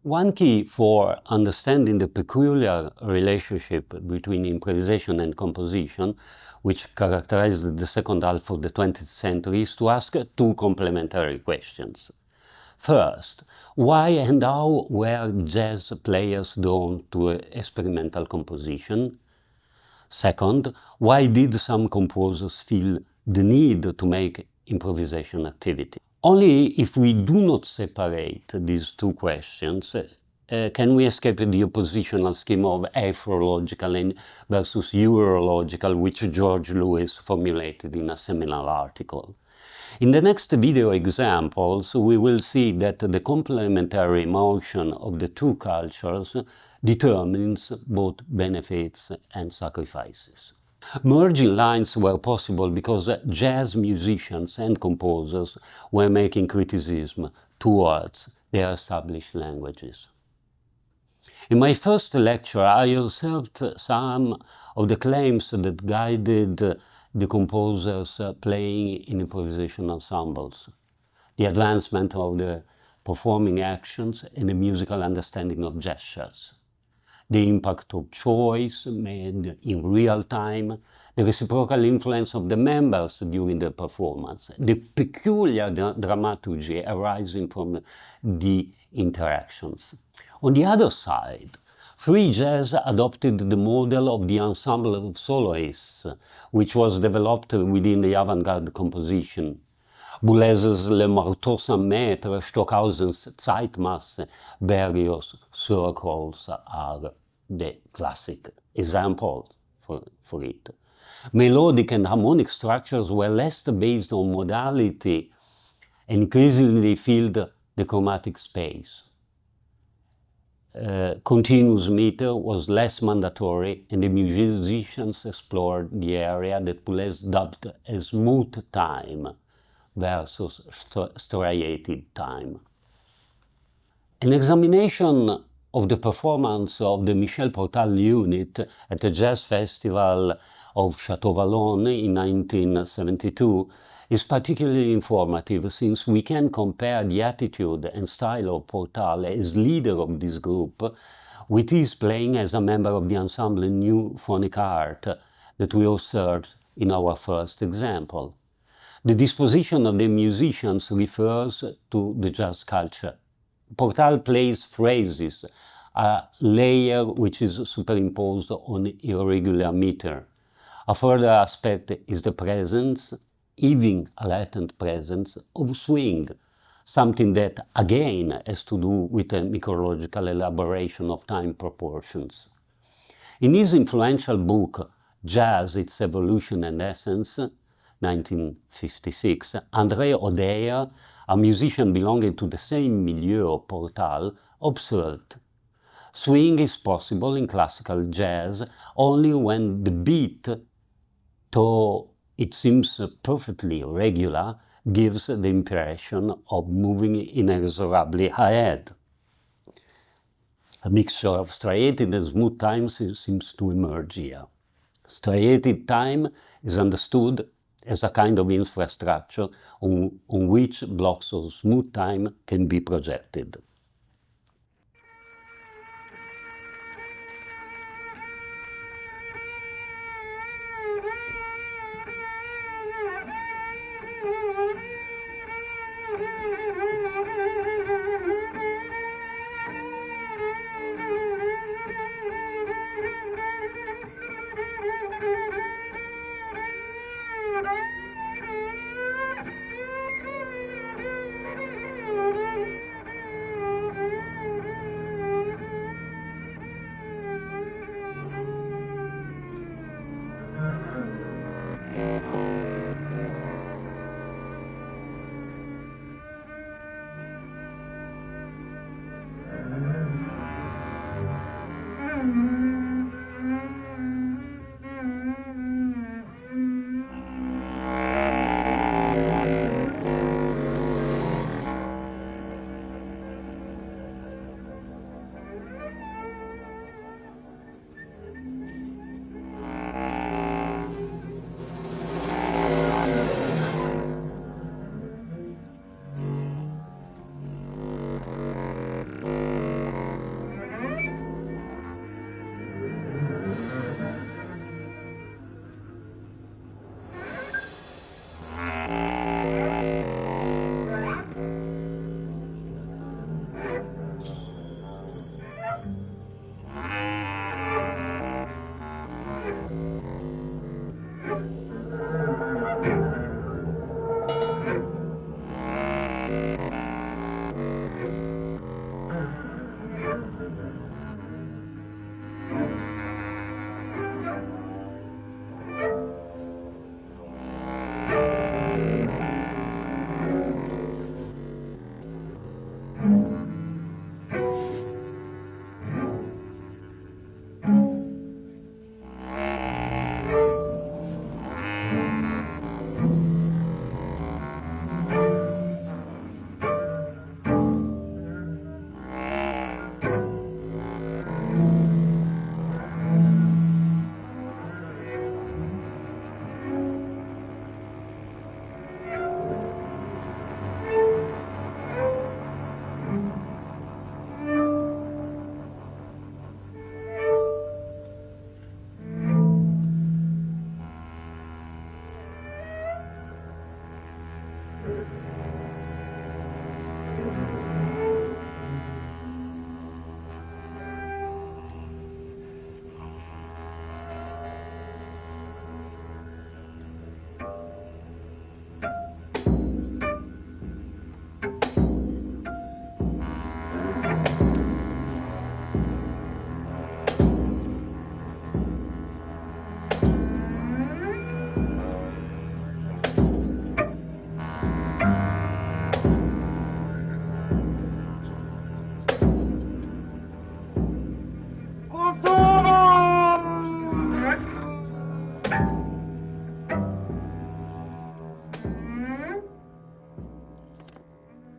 One key for understanding the peculiar relationship between improvisation and composition, which characterized the second half of the 20th century, is to ask two complementary questions. First, why and how were jazz players drawn to experimental composition? Second, why did some composers feel the need to make improvisation activity? Only if we do not separate these two questions can we escape the oppositional scheme of afrological versus eurological, which George Lewis formulated in a seminal article. In the next video examples, we will see that the complementary motion of the two cultures determines both benefits and sacrifices. Merging lines were possible because jazz musicians and composers were making criticism towards their established languages. In my first lecture, I observed some of the claims that guided the composers playing in improvisation ensembles, the advancement of the performing actions and the musical understanding of gestures, the impact of choice made in real time, the reciprocal influence of the members during the performance, the peculiar dramaturgy arising from the interactions. On the other side, free jazz adopted the model of the ensemble of soloists, which was developed within the avant-garde composition. Bouleiz's Le Marteau sans Maître, Stockhausen's Zeitmasse, Berrios' circles are the classic example for it. Melodic and harmonic structures were less based on modality and increasingly filled the chromatic space. Continuous meter was less mandatory, and the musicians explored the area that Boulez dubbed as smooth time versus striated time. An examination of the performance of the Michel Portal unit at the Jazz Festival of Chateau Vallon in 1972 is particularly informative, since we can compare the attitude and style of Portal as leader of this group with his playing as a member of the ensemble New Phonic Art that we observed in our first example. The disposition of the musicians refers to the jazz culture. Portal plays phrases, a layer which is superimposed on irregular meter. A further aspect is the presence, even a latent presence, of swing, something that again has to do with a micrological elaboration of time proportions. In his influential book, Jazz, Its Evolution and Essence, 1956, André Odeya, a musician belonging to the same milieu of Portal, observed, swing is possible in classical jazz only when the beat, though it seems perfectly regular, gives the impression of moving inexorably ahead. A mixture of striated and smooth time seems to emerge here. Striated time is understood as a kind of infrastructure on which blocks of smooth time can be projected.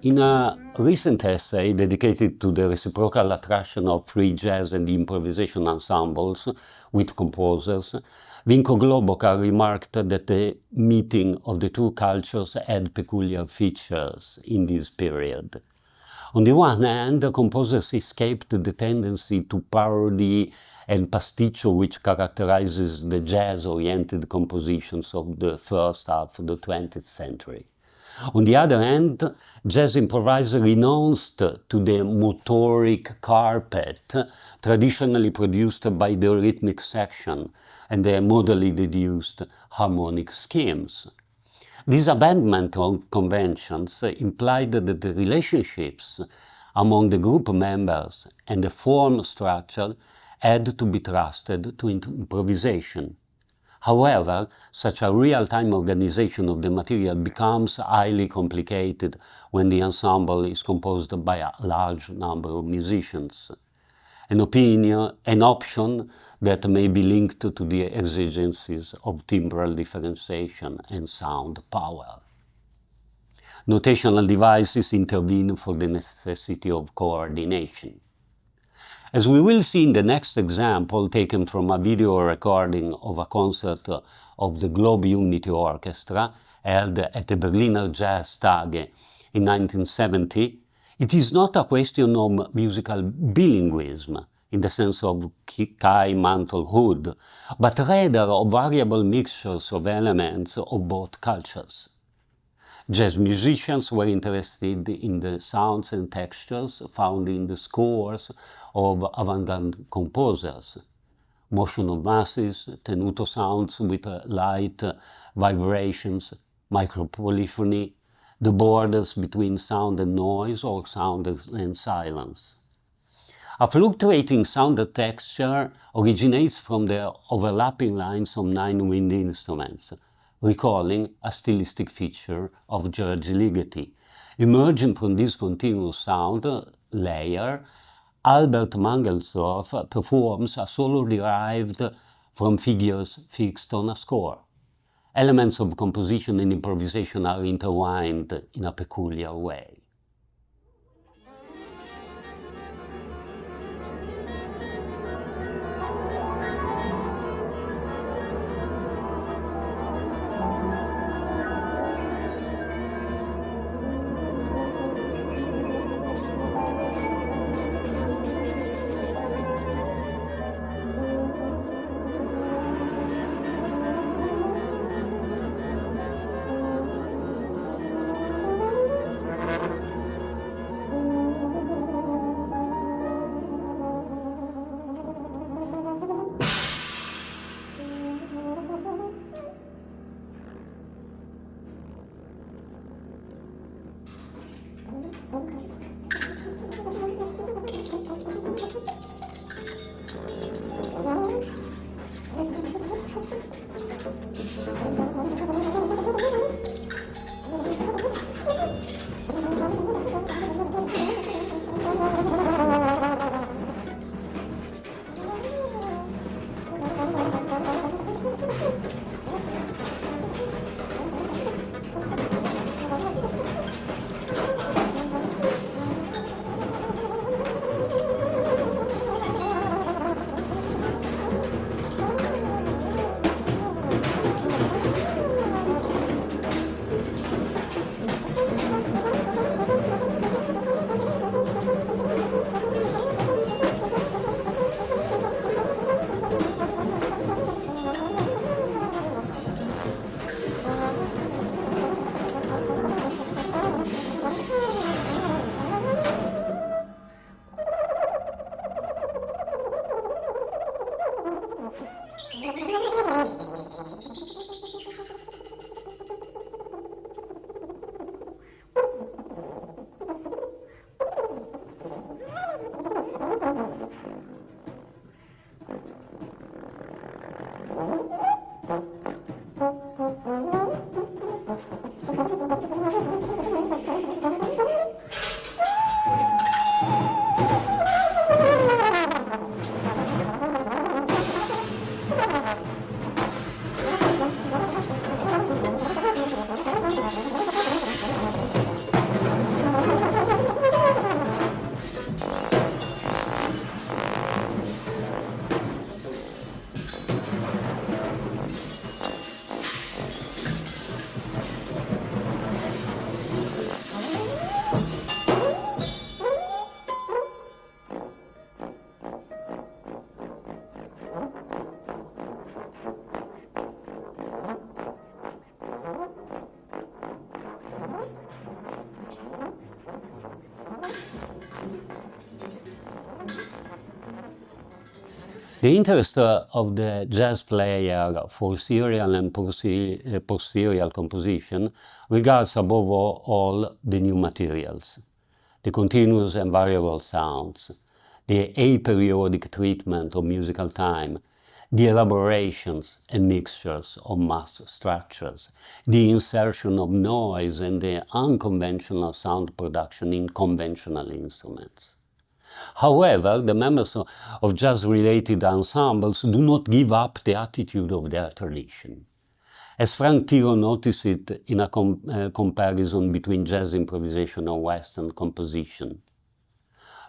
In a recent essay dedicated to the reciprocal attraction of free jazz and improvisation ensembles with composers, Vinko Globoka remarked that the meeting of the two cultures had peculiar features in this period. On the one hand, the composers escaped the tendency to parody and pasticcio which characterizes the jazz-oriented compositions of the first half of the 20th century. On the other hand, jazz improvisers renounced to the motoric carpet traditionally produced by the rhythmic section and the modally deduced harmonic schemes. This abandonment of conventions implied that the relationships among the group members and the form structure had to be trusted to improvisation. However, such a real-time organization of the material becomes highly complicated when the ensemble is composed by a large number of musicians. An option that may be linked to the exigencies of timbral differentiation and sound power. Notational devices intervene for the necessity of coordination. As we will see in the next example, taken from a video recording of a concert of the Globe Unity Orchestra held at the Berliner Jazztage in 1970, it is not a question of musical bilingualism in the sense of Kai Mantle Hood, but rather of variable mixtures of elements of both cultures. Jazz musicians were interested in the sounds and textures found in the scores of avant-garde composers. Motion of masses, tenuto sounds with light vibrations, micropolyphony, the borders between sound and noise or sound and silence. A fluctuating sound texture originates from the overlapping lines of 9 wind instruments, recalling a stylistic feature of George Ligeti. Emerging from this continuous sound layer, Albert Mangelsdorff performs a solo derived from figures fixed on a score. Elements of composition and improvisation are intertwined in a peculiar way. The interest of the jazz player for serial and post-serial composition regards above all the new materials, the continuous and variable sounds, the aperiodic treatment of musical time, the elaborations and mixtures of mass structures, the insertion of noise and the unconventional sound production in conventional instruments. However, the members of jazz-related ensembles do not give up the attitude of their tradition. As Frank Tiro noticed it in a comparison between jazz improvisation and Western composition,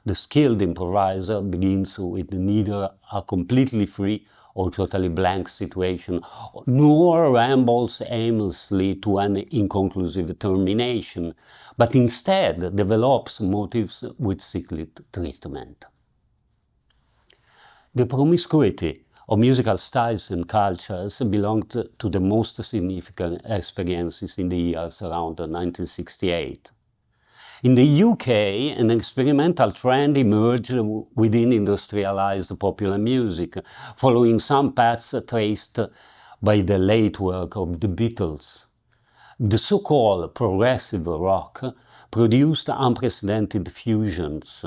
the skilled improviser begins with neither a completely free or totally blank situation, nor rambles aimlessly to an inconclusive termination, but instead develops motives with cyclic treatment. The promiscuity of musical styles and cultures belonged to the most significant experiences in the years around 1968. In the UK, an experimental trend emerged within industrialized popular music, following some paths traced by the late work of the Beatles. The so-called progressive rock produced unprecedented fusions,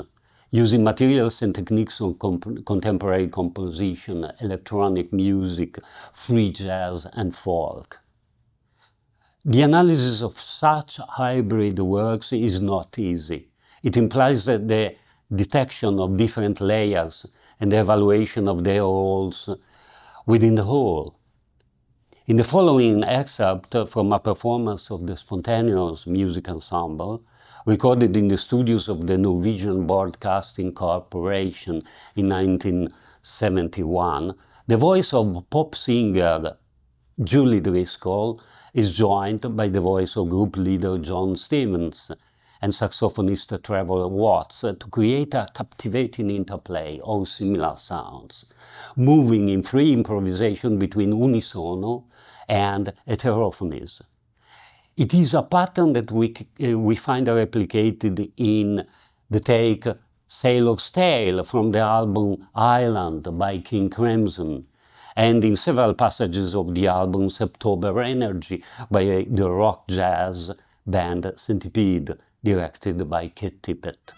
using materials and techniques of contemporary composition, electronic music, free jazz, and folk. The analysis of such hybrid works is not easy. It implies that the detection of different layers and the evaluation of their roles within the whole. In the following excerpt from a performance of the Spontaneous Music Ensemble, recorded in the studios of the Norwegian Broadcasting Corporation in 1971, the voice of pop singer Julie Driscoll is joined by the voice of group leader John Stevens and saxophonist Trevor Watts to create a captivating interplay of similar sounds, moving in free improvisation between unisono and heterophonies. It is a pattern that we find replicated in the take Sailor's Tale from the album Island by King Crimson, and in several passages of the album September Energy by the rock jazz band Centipede, directed by Kate Tippett.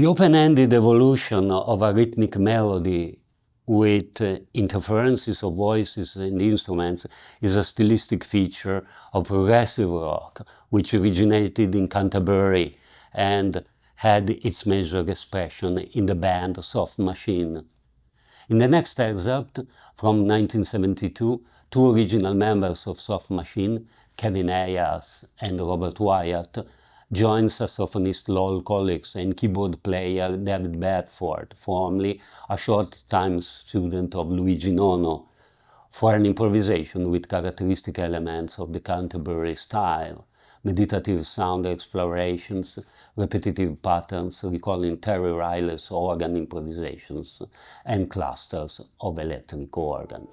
The open-ended evolution of a rhythmic melody with interferences of voices and instruments is a stylistic feature of progressive rock, which originated in Canterbury and had its major expression in the band Soft Machine. In the next excerpt, from 1972, two original members of Soft Machine, Kevin Ayers and Robert Wyatt, joined saxophonist Lol Collins and keyboard player David Bedford, formerly a short-time student of Luigi Nono, for an improvisation with characteristic elements of the Canterbury style, meditative sound explorations, repetitive patterns recalling Terry Riley's organ improvisations, and clusters of electric organ.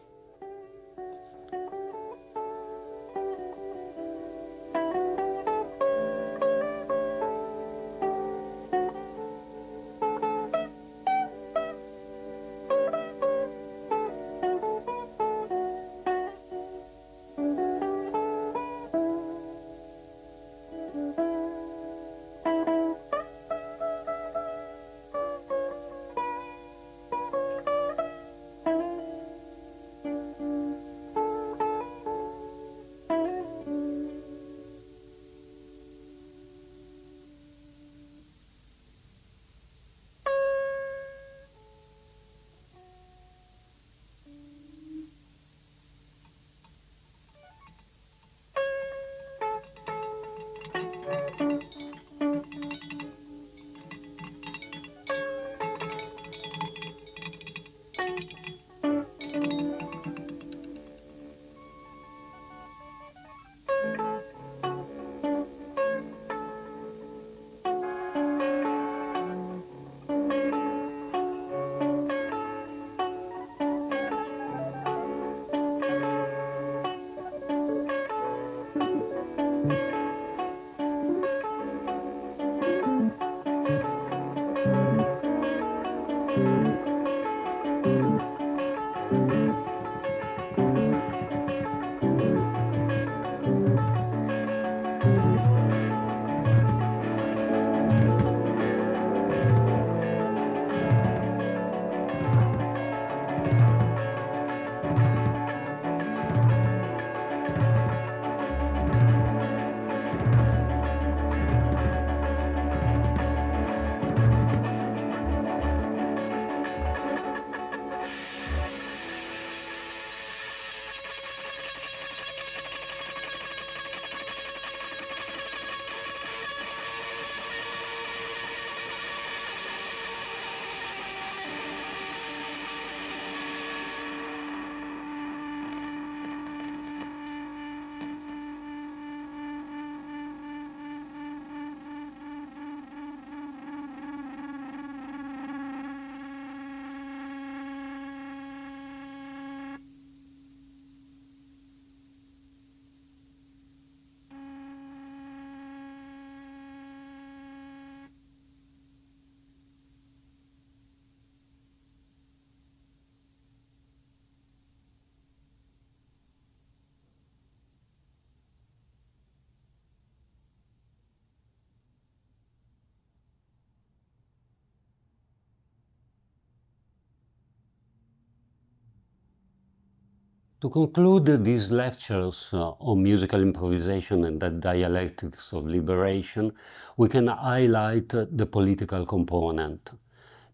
To conclude these lectures on musical improvisation and the dialectics of liberation, we can highlight the political component.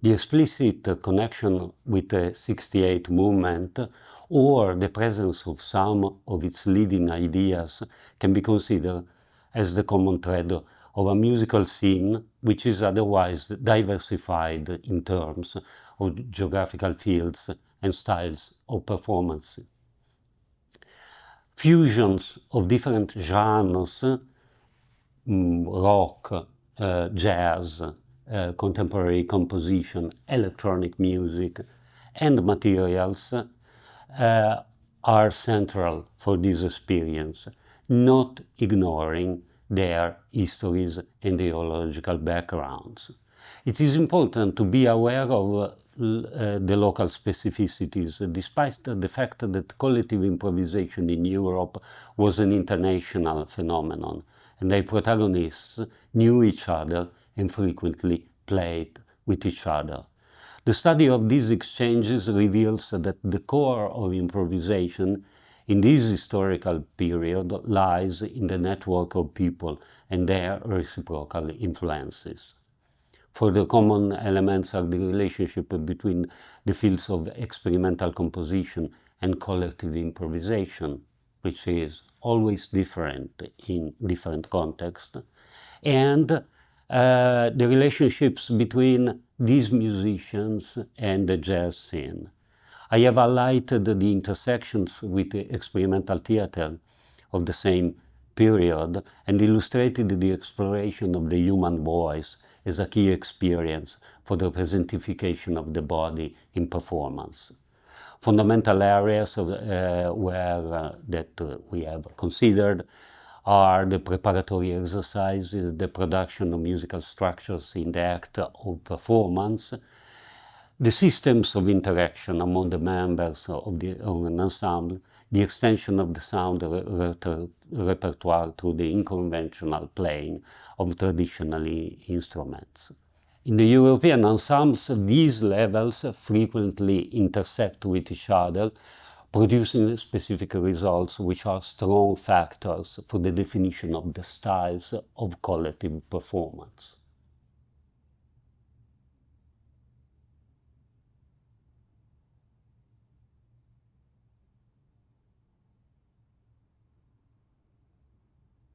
The explicit connection with the 68 movement or the presence of some of its leading ideas can be considered as the common thread of a musical scene which is otherwise diversified in terms of geographical fields and styles of performance. Fusions of different genres, rock, jazz, contemporary composition, electronic music, and materials are central for this experience, not ignoring their histories and ideological backgrounds. It is important to be aware of the local specificities, despite the fact that collective improvisation in Europe was an international phenomenon, and their protagonists knew each other and frequently played with each other. The study of these exchanges reveals that the core of improvisation in this historical period lies in the network of people and their reciprocal influences. Further common elements are the relationship between the fields of experimental composition and collective improvisation, which is always different in different contexts, and the relationships between these musicians and the jazz scene. I have highlighted the intersections with the experimental theater of the same period and illustrated the exploration of the human voice as a key experience for the presentification of the body in performance. Fundamental areas that we have considered are the preparatory exercises, the production of musical structures in the act of performance, the systems of interaction among the members of an ensemble, the extension of the sound repertoire through the unconventional playing of traditional instruments. In the European ensembles, these levels frequently intersect with each other, producing specific results which are strong factors for the definition of the styles of collective performance.